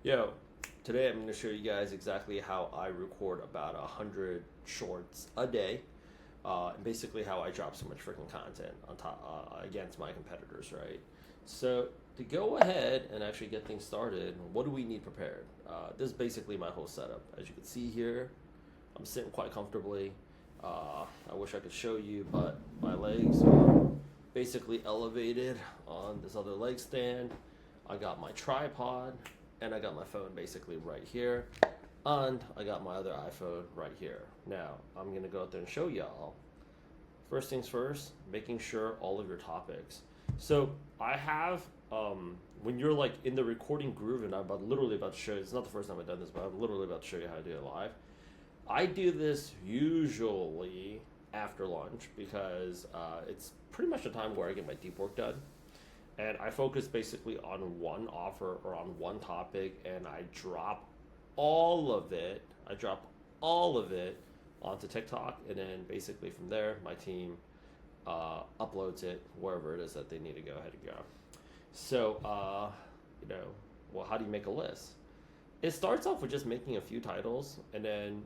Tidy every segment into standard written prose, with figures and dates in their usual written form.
Yo, today I'm going to show you guys exactly how I record about 100 shorts a day, and basically how I drop so much freaking content on top against my competitors, right? So to go ahead and actually get things started, what do we need prepared? This is basically my whole setup. As you can see here, I'm sitting quite comfortably. I wish I could show you, but my legs are basically elevated on this other leg stand. I got my tripod, and I got my phone basically right here, and I got my other iPhone right here. Now, I'm gonna go out there and show y'all. First things first, making sure all of your topics. So I have, when you're like in the recording groove, and literally about to show you, it's not the first time I've done this, but I'm literally about to show you how to do it live. I do this usually after lunch because it's pretty much the time where I get my deep work done. And I focus basically on one offer or on one topic, and I drop all of it. I drop all of it onto TikTok, and then basically from there, my team uploads it wherever it is that they need to go ahead and go. So, well, how do you make a list? It starts off with just making a few titles, and then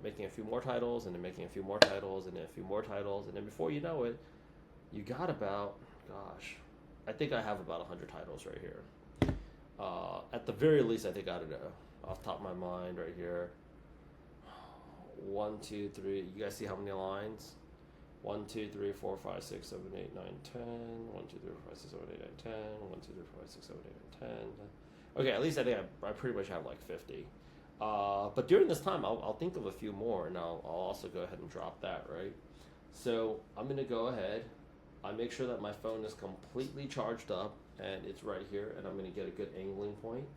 making a few more titles, and then making a few more titles, and then a few more titles, and then before you know it, you got about, gosh, I think I have about 100 titles right here. At the very least, I think I don't know, off the top of my mind right here. 1, 2, 3. You guys see how many lines? 1, 2, 3, 4, 5, 6, 7, 8, 9, 10. 1, 2, 3, 4, 5, 6, 7, 8, 9, 10. 1, 2, 3, 4, 5, 6, 7, 8, 9, 10. Okay, at least I think I pretty much have like 50. But during this time, I'll think of a few more, and I'll also go ahead and drop that, right? So I'm going to go ahead. I make sure that my phone is completely charged up, and it's right here, and I'm going to get a good angling point.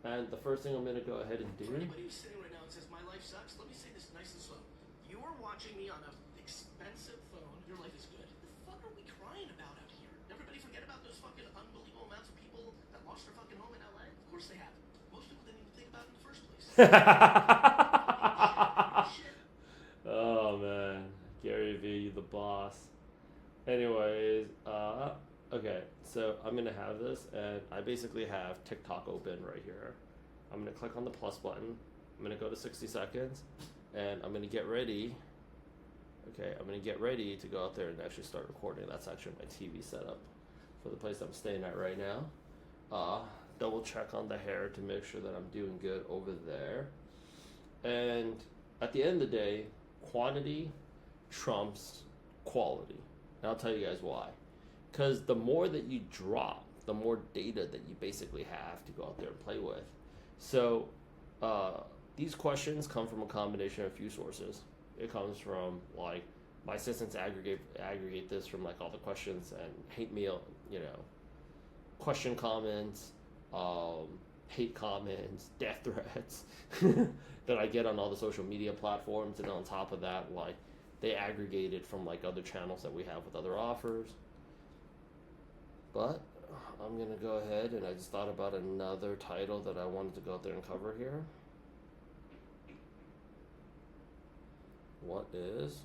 And the first thing I'm going to go ahead and do... For anybody who's sitting right now and says, my life sucks, let me say this nice and slow. You are watching me on an expensive phone. Your life is good. The fuck are we crying about out here? Everybody forget about those fucking unbelievable amounts of people that lost their fucking home in LA? Of course they have. Most people didn't even think about it in the first place. Shit. Oh, man. Gary V, the boss. Anyways, okay, so I'm going to have this, and I basically have TikTok open right here. I'm going to click on the plus button. I'm going to go to 60 seconds, and I'm going to get ready. Okay, I'm going to get ready to go out there and actually start recording. That's actually my TV setup for the place I'm staying at right now. Double check on the hair to make sure that I'm doing good over there. And at the end of the day, quantity trumps quality. And I'll tell you guys why. Because the more that you drop, the more data that you basically have to go out there and play with. So these questions come from a combination of a few sources. It comes from like my assistants aggregate this from like all the questions and hate mail, question comments, hate comments, death threats that I get on all the social media platforms, and on top of that, like they aggregate it from like other channels that we have with other offers. But I'm gonna go ahead, and I just thought about another title that I wanted to go out there and cover here. What is?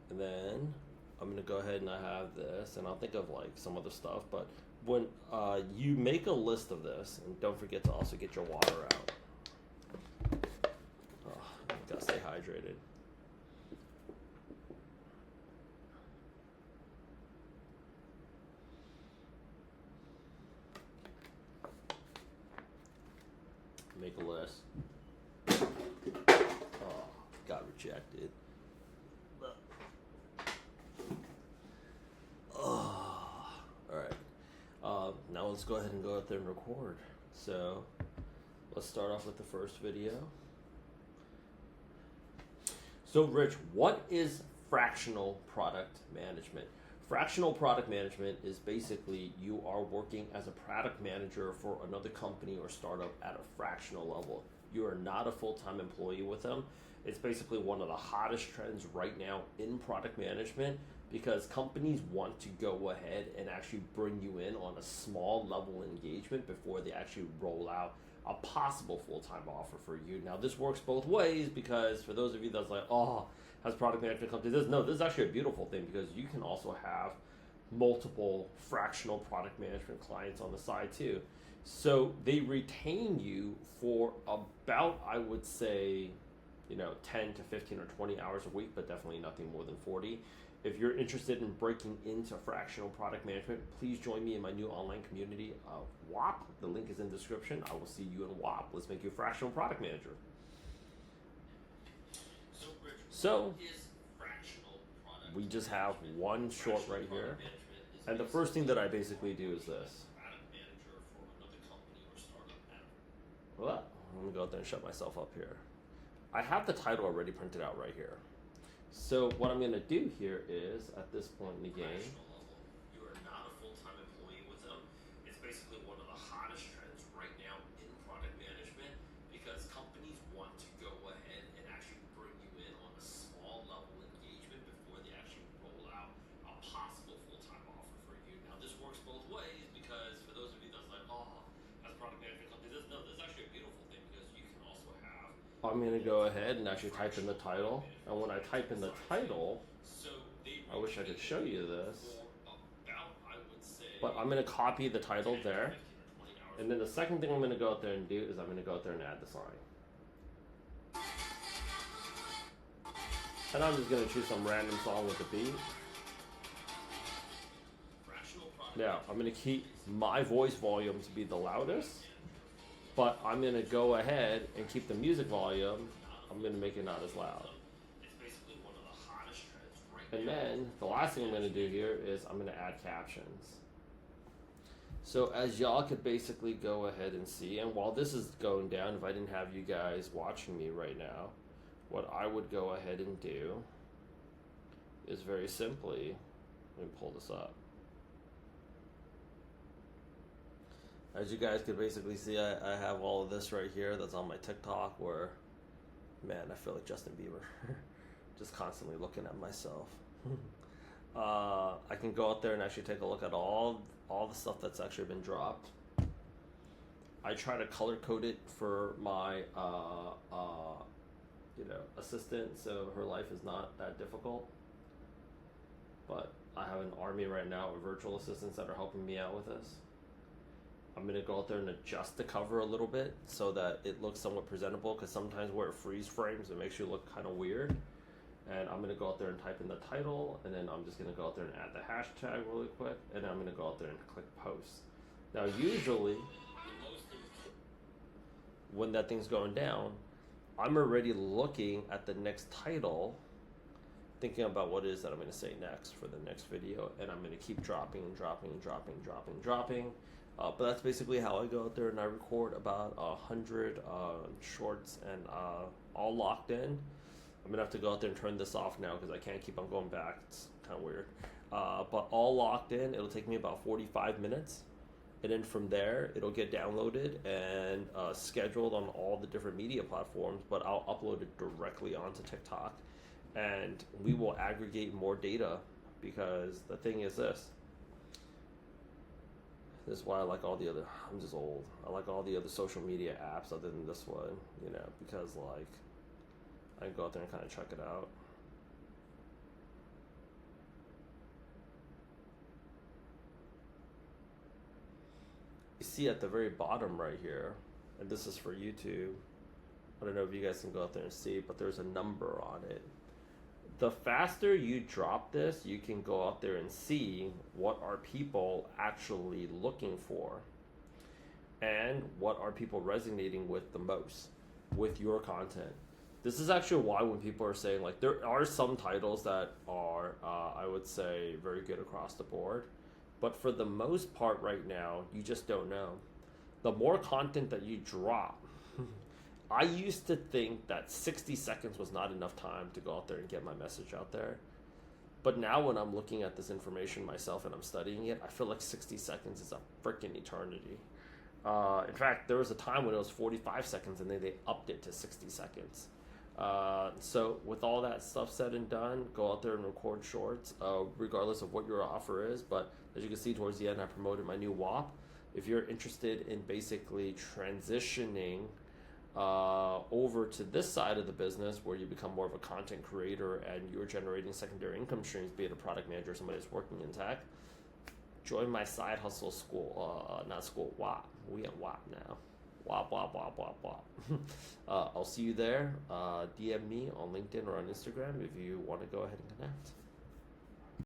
And then I'm gonna go ahead and I have this, and I'll think of like some other stuff. But when you make a list of this, and don't forget to also get your water out. Oh, gotta stay hydrated. Make a list. Oh, got rejected. Oh, all right. Now let's go ahead and go out there and record. So let's start off with the first video. So Rich, what is fractional product management? Fractional product management is basically you are working as a product manager for another company or startup at a fractional level. You are not a full-time employee with them. It's basically one of the hottest trends right now in product management because companies want to go ahead and actually bring you in on a small level engagement before they actually roll out a possible full-time offer for you. Now this works both ways because for those of you that's like, oh, has product management come to this? No, this is actually a beautiful thing because you can also have multiple fractional product management clients on the side too. So they retain you for about, I would say, 10 to 15 or 20 hours a week, but definitely nothing more than 40. If you're interested in breaking into fractional product management, please join me in my new online community of WAP. The link is in the description. I will see you in WAP. Let's make you a fractional product manager. So, Rich, So what is fractional product we just have management? one short Fractional right here. product management is And the first thing that I basically do is this. product manager for another company or startup app. Well, let me go out there and shut myself up here. I have the title already printed out right here. So what I'm going to do here is, at this point in the game, Fractional level. You are not a full-time employee with them. It's basically one of the hottest trends right now in product management because companies want to go ahead and actually bring you in on a small level engagement before they actually roll out a possible full-time offer for you. Now this works both ways because for those of you that's like, oh, as product management companies, this is actually a beautiful thing because you can also have. I'm going to go ahead and actually type in the title. And when I type in the title, I wish I could show you this, but I'm going to copy the title there. And then the second thing I'm going to go out there and do is I'm going to go out there and add the sign. And I'm just going to choose some random song with a beat. Now, I'm going to keep my voice volume to be the loudest, but I'm going to go ahead and keep the music volume. I'm going to make it not as loud. And then the last thing I'm going to do here is I'm going to add captions. So as y'all could basically go ahead and see, and while this is going down, if I didn't have you guys watching me right now, what I would go ahead and do is very simply, let me pull this up. As you guys could basically see, I have all of this right here that's on my TikTok where, man, I feel like Justin Bieber. Just constantly looking at myself. I can go out there and actually take a look at all the stuff that's actually been dropped. I try to color code it for my assistant, so her life is not that difficult. But I have an army right now of virtual assistants that are helping me out with this. I'm going to go out there and adjust the cover a little bit so that it looks somewhat presentable, because sometimes where it freeze frames, it makes you look kind of weird. And I'm going to go out there and type in the title, and then I'm just going to go out there and add the hashtag really quick, and then I'm going to go out there and click post. Now usually, when that thing's going down, I'm already looking at the next title, thinking about what it is that I'm going to say next for the next video, and I'm going to keep dropping and dropping and dropping and dropping and dropping. But that's basically how I go out there and I record about 100 shorts and all locked in. I'm going to have to go out there and turn this off now because I can't keep on going back. It's kind of weird. But all locked in, it'll take me about 45 minutes. And then from there, it'll get downloaded and scheduled on all the different media platforms. But I'll upload it directly onto TikTok. And we will aggregate more data because the thing is this. This is why I like all the other, I'm just old. I like all the other social media apps other than this one, because like, I can go out there and kind of check it out. You see at the very bottom right here, and this is for YouTube, I don't know if you guys can go out there and see, but there's a number on it. The faster you drop this, you can go out there and see what are people actually looking for and what are people resonating with the most with your content. This is actually why when people are saying, like, there are some titles that are, I would say, very good across the board. But for the most part right now, you just don't know. The more content that you drop, I used to think that 60 seconds was not enough time to go out there and get my message out there. But now when I'm looking at this information myself and I'm studying it, I feel like 60 seconds is a freaking eternity. In fact, there was a time when it was 45 seconds and then they upped it to 60 seconds. So with all that stuff said and done, go out there and record shorts, regardless of what your offer is. But as you can see towards the end, I promoted my new WAP. If you're interested in basically transitioning over to this side of the business where you become more of a content creator and you're generating secondary income streams, be it a product manager or somebody that's working in tech, join my side hustle school, WAP. We at WAP now. WAP, WAP, WAP, WAP, WAP. I'll see you there. DM me on LinkedIn or on Instagram if you want to go ahead and connect.